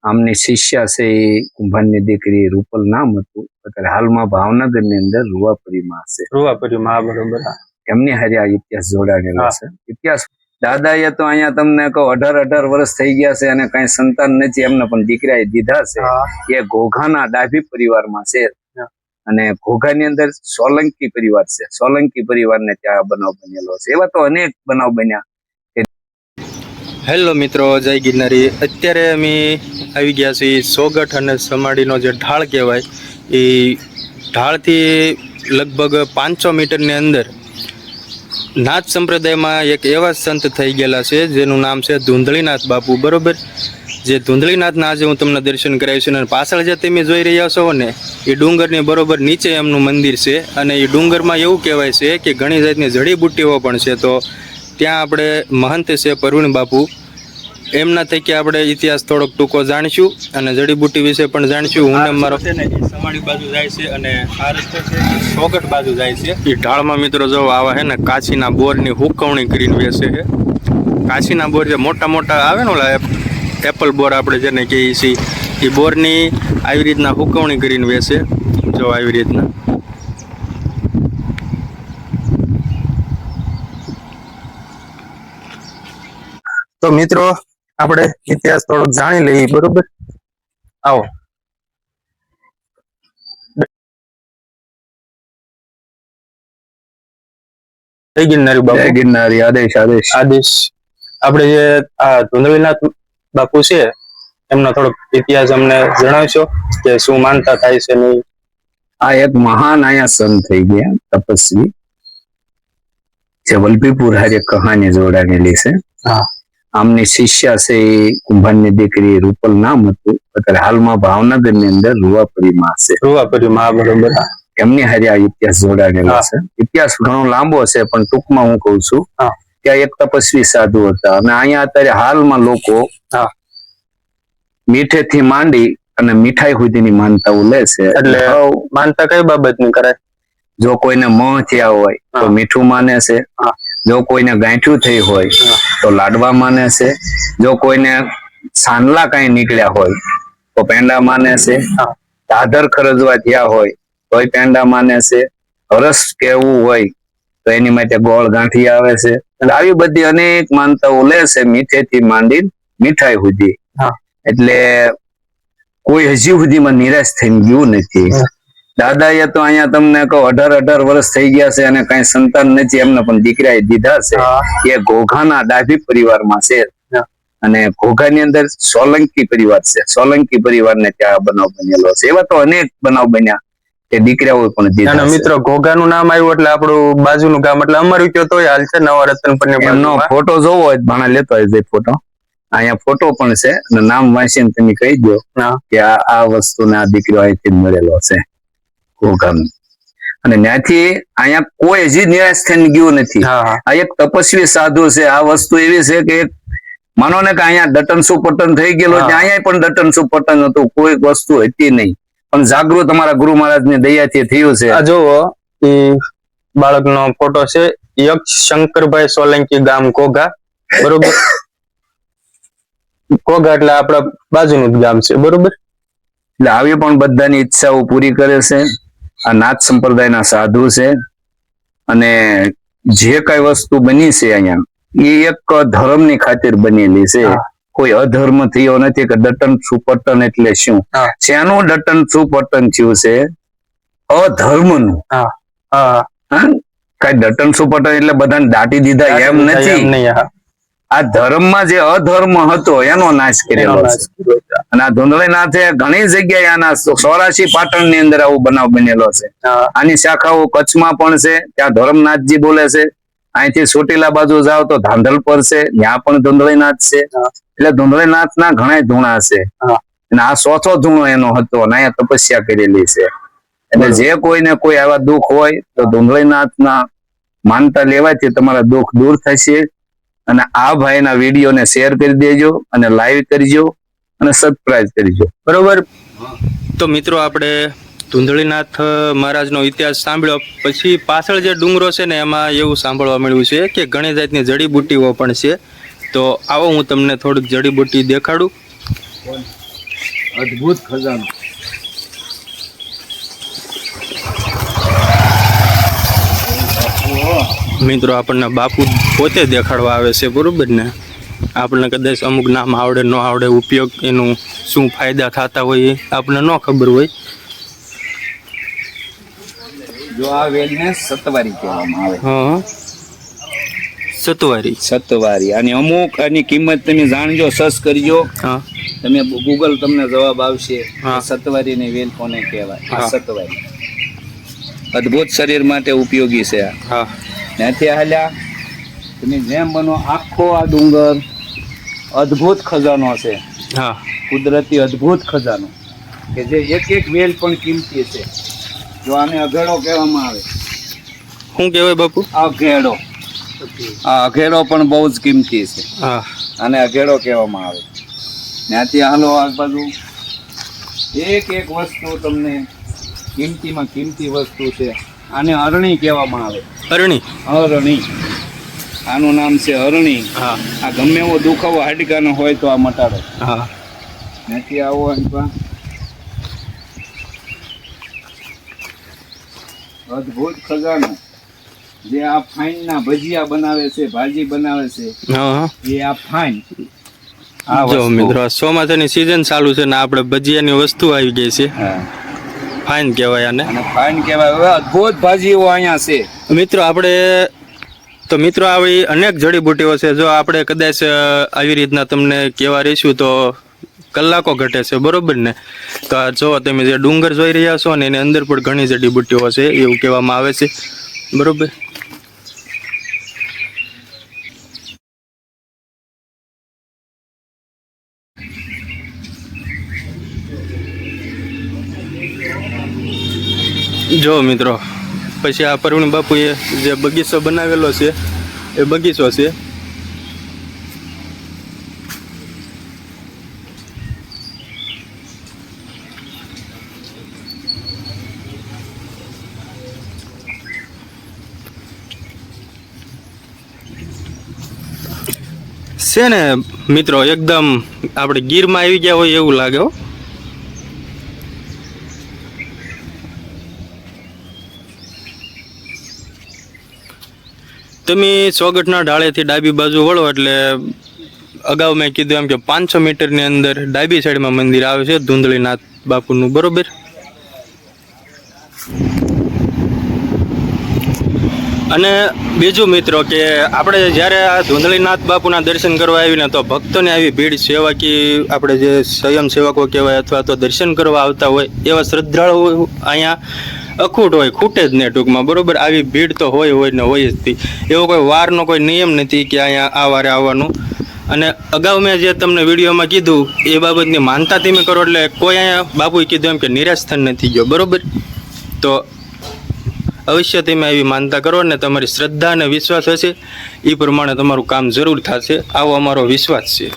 આમની શિષ્યા છે એ કુંભારની દીકરી રૂપલ નામ હતું. અત્યારે હાલમાં ભાવનગર ની અંદર રૂવાપરીમાં છે. રૂવાપરીમાં બરોબર. એમની હારે આ ઇતિહાસ જોડાયેલો છે. ઇતિહાસ દાદાએ તો અહીંયા તમને કહો 18 વર્ષ થઈ ગયા છે અને કઈ સંતાન નથી. એમને પણ દીકરા દીધા છે. એ ઘોઘાના ડાભી પરિવારમાં છે અને ઘોઘાની અંદર સોલંકી પરિવાર છે. સોલંકી પરિવારને ત્યાં બનાવ બનેલો છે. એવા તો અનેક બનાવ બન્યા. હેલો મિત્રો, જય ગિરનારી. અત્યારે અમે આવી ગયા છીએ સોગઠ અને સમાડીનો જે ઢાળ કહેવાય એ ઢાળથી લગભગ 500 મીટરની અંદર નાથ સંપ્રદાયમાં એક એવા સંત થઈ ગયેલા છે જેનું નામ છે ધૂંધળીનાથ બાપુ. બરોબર, જે ધૂંધળીનાથના આજે હું તમને દર્શન કરાવીશ. અને પાછળ જે તમે જોઈ રહ્યા છો ને એ ડુંગરની બરોબર નીચે એમનું મંદિર છે. અને એ ડુંગરમાં એવું કહેવાય છે કે ઘણી જાતની જડીબુટ્ટીઓ પણ છે. તો ત્યાં આપણે મહંત છે પરવીણ બાપુ, એમના થકી આપણે ઇતિહાસ થોડોક ટૂંકો જાણીશું અને જડીબુટ્ટી વિશે પણ જાણીશું. હું ને મારો છે ને એ સમાડી બાજુ જાય છે અને આ રસ્તો છે સોગઠ બાજુ જાય છે. એ ઢાળમાં મિત્રો જો આવા છે ને કાચીના બોરની હુકવણી કરીને વેચે છે. કાચીના બોર જે મોટા મોટા આવે ને ઓલા એપલ બોર આપણે જેને કહીએ છીએ એ બોરની આવી રીતના હુકવણી કરીને વેચે. જો આવી રીતના તો મિત્રો આપણે ઇતિહાસ થોડોક જાણી લઈએ. બરોબર, આવો. જય ગિરનારી બાપુ. જય ગિરનારી. આદેશ આદેશ આદેશ. આપણે જે આ ધૂંધળીનાથ બાપુ છે એમનો થોડોક ઇતિહાસ અમને જણાવશો કે શું માનતા થાય છે નહીં? આ એક મહાન આયા સંત થઈ ગયા તપસ્વી, જે વલભીપુર હારે કહાની જોડાયેલી છે. આમની શિષ્યા છે એ કુંભારની દીકરી રૂપલ નામ હતું. અત્યારે હાલમાં ભાવનગર ની અંદર રૂવાપરીમાં છે. રૂવાપરીમાં બરોબર. એમની હારે આ ઇતિહાસ જોડાયેલો છે. ઇતિહાસ ઘણો લાંબો છે પણ ટૂંકમાં હું કઉ છું કે એક તપસ્વી સાધુ હતા. અને અહીંયા અત્યારે હાલમાં લોકો મીઠેથી માંડી અને મીઠાઈ સુધીની માનતાઓ લે છે. એટલે માનતા કઈ બાબતની કરાય? જો કોઈને મોહ થયા હોય તો મીઠું માને છે. જો કોઈને ગાંઠ્યું થઈ હોય તો લાડવા માને છે. જો કોઈને સાંડલા કઈ નીકળ્યા હોય તો પેંડા માને છે. દાદર ખરજવા થયા હોય તોય પેંડા માને છે. હરસ કેવું હોય તો એની માટે ગોળ ગાંઠી આવે છે. આવી બધી અનેક માનતાઓ લે છે મીઠેથી માંડી મીઠાઈ સુધી. એટલે કોઈ હજી સુધીમાં નિરાશ થઈને ગયું નથી. દાદાએ તો અહીંયા તમને કહો 18 વર્ષ થઈ ગયા છે અને કઈ સંતાન નથી. એમને પણ દીકરા દીધા છે. એ ઘોઘાના ડાભી પરિવારમાં છે અને ઘોઘાની અંદર સોલંકી પરિવાર છે. સોલંકી પરિવારને ત્યાં બનાવ બનેલો છે. એવા તો અનેક બનાવ બન્યા કે દીકરાઓ પણ દીધા. મિત્રો ઘોઘાનું નામ આવ્યું એટલે આપણું બાજુનું ગામ એટલે અમારું કયો તોય હાલ છે. નવા રતનપર એમનો ફોટો જોવો હોય ભાણા લેતો હોય ફોટો. અહીંયા ફોટો પણ છે અને નામ વાંચીને તમે કહી દો કે આ વસ્તુને આ દીકરો અહીંથી મળેલો છે ઘોઘામ. અને ત્યાંથી અહીંયા કોઈ હજી નિરાશ થઈને ગયું નથી. આ એક તપસ્વી સાધુ છે. આ વસ્તુ એવી છે કે માનો ને કે અહીંયા દટનસુ પટન થઈ ગયેલો, અહીંયા પણ દટનસુ પટન હતું. કોઈ વસ્તુ હતી નહીં પણ જાગૃત અમારા ગુરુ મહારાજ ની દયાથી થયું છે. આ જોવો એ બાળકનો ફોટો છે. યક્ષ શંકરભાઈ સોલંકી, ગામ ઘોઘા. બરોબર, ઘોઘા એટલે આપડા બાજુનું જ ગામ છે. બરોબર, એટલે આવી પણ બધાની ઈચ્છાઓ પૂરી કરે છે. આ નાથ સંપ્રદાયના સાધુ છે અને જે કઈ વસ્તુ બની છે અહીંયા એ એક ધર્મ ની ખાतिर બનેલી છે. કોઈ અધર્મ થયો નથી. કે દટન સુપટન એટલે શું? શેનું દટન સુપટન થયું છે? અધર્મનું. કઈ દટન સુપટન એટલે બધાને દાટી દીધા એમ નથી. આ ધર્મમાં જે અધર્મ હતો એનો નાશ કરેલો છે. અને આ ધૂંધળીનાથે ઘણી જગ્યાએ આના 84 પાટણ ની અંદર આવું બનાવ બનેલો છે. આની શાખાઓ કચ્છમાં પણ છે. ત્યાં ધર્મનાથજી બોલે છે. અહીંથી ચોટીલા બાજુ જાવ તો ધાંધલ છે, ત્યાં પણ ધૂંધળીનાથ છે. એટલે ધૂંધળીનાથ ના ઘણા ધૂણા છે અને આ 100 ધૂણો એનો હતો અને અહીંયા તપસ્યા કરેલી છે. એટલે જે કોઈને કોઈ આવા દુઃખ હોય તો ધૂંધળીનાથ ના માનતા લેવાથી તમારા દુઃખ દૂર થશે. અને આ ભાઈના વિડીયોને શેર કરી દેજો અને લાઈવ કરજો અને સબસ્ક્રાઇબ કરજો. બરોબર, તો મિત્રો આપણે ધૂંધળીનાથ મહારાજનો ઇતિહાસ સાંભળ્યો પછી પાછળ જે ડુંગરો છે ને એમાં એવું સાંભળવા મળ્યું છે કે ઘણી જાતની જડીબુટ્ટીઓ પણ છે. તો આવો હું તમને થોડીક જડીબુટ્ટી દેખાડું. અદ્ભુત ખજાનો. મિત્રો આપણને બાપુ પોતે દેખાડવા આવે છે, બરોબર ને? આપણને કદાચ અમુક નામ આવડે ન આવડે, ઉપયોગ એનું શું ફાયદા થતા હોય એ આપણને ન ખબર હોય. જો આ વેલને સતવારી કહેવામાં આવે. હા, સતવારી. સતવારી. અને અમુક આની કિંમત તમે જાણજો, સર્ચ કરજો. હા તમે ગૂગલ તમને જવાબ આવશે. હા. સતવારીની વેલ કોને કહેવાય? આ હા. સતવારી અદ્ભુત શરીર માટે ઉપયોગી છે. હા ત્યાંથી હાલ્યા તમે જેમ બનો આખો આ ડુંગર અદ્ભુત ખજાનો છે. હા કુદરતી અદ્ભુત ખજાનો કે જે એક એક વેલ પણ કિંમતી છે. જો આને અઘેડો કહેવામાં આવે. શું કહેવાય બાપુ? અઘેડો. આ અઘેડો પણ બહુ જ કિંમતી છે. હા આને અઘેડો કહેવામાં આવે. ત્યાંથી હાલો આ બાજુ એક એક વસ્તુ તમને કિંમતીમાં કિંમતી વસ્તુ છે. આને અરણી કહેવામાં આવે. અરણી. અરણી. આનું નામ છે અરણી. હા આ ગમે એવો દુખાવો હાડકાનો હોય તો આ મટાડો. હા ત્યાંથી આવો અહીં અદ્ભુત ખજાનો જે આ ફાઈનના ભજીયા બનાવે છે, ભાજી બનાવે છે, હા. એ આ ફાઈન. જો મિત્રો, ચોમાસાની સિઝન ચાલુ છે ને આપણે ભજીયાની વસ્તુ આવી ગઈ છે. ફાઇન કહેવાય આને. અને ફાઈન કહેવાય. હવે અદ્ભુત ભાજીઓ અહીંયા છે. મિત્રો આપણે મિત્રો આવી અનેક જડીબુટીઓ છે. જો આપણે કદાચ આવી રીતના તમને કહેવા રહીશું તો કલાકો ઘટે છે, બરોબર ને? તો આ જો તમે જે ડુંગર જોઈ રહ્યા છો ને એની અંદર પણ ઘણી જડીબુટીઓ છે એવું કહેવામાં આવે છે, બરોબર? જો મિત્રો, પછી આ પરવીણ બાપુએ જે બગીચો બનાવેલો છે એ બગીચો છે. છે ને મિત્રો, એકદમ આપણે ગીરમાં આવી ગયા હોય એવું લાગે હો. તમે ચોગઠના ઢાળેથી ડાબી બાજુ વળો એટલે અગાઉ મેં કીધું એમ કે 500 મીટરની અંદર ડાબી સાઈડમાં મંદિર આવે છે ધૂંધળીનાથ બાપુનું, બરોબર? અને બીજું મિત્રો કે આપણે જ્યારે આ ધૂંધળીનાથ બાપુના દર્શન કરવા આવીને તો ભક્તોને આવી ભીડ સેવાકી આપણે જે સ્વયંસેવકો કહેવાય અથવા તો દર્શન કરવા આવતા હોય એવા શ્રદ્ધાળુઓ અહીંયા અખૂટ હોય, ખૂટે જ ને ટૂંકમાં, બરોબર? આવી ભીડ તો હોય ને હોય જ. એવો કોઈ વારનો કોઈ નિયમ નથી કે અહીંયા આ વારે આવવાનું. અને અગાઉ મેં જે તમને વિડીયોમાં કીધું એ બાબતની માનતા તમે કરો એટલે કોઈ અહીંયા બાપુએ કીધું એમ કે નિરાશ થઈને નથી ગયો, બરોબર? તો અવશ્ય તમે આવી માનતા કરો ને તમારી શ્રદ્ધા અને વિશ્વાસ હશે એ પ્રમાણે તમારું કામ જરૂર થશે, આવો અમારો વિશ્વાસ છે.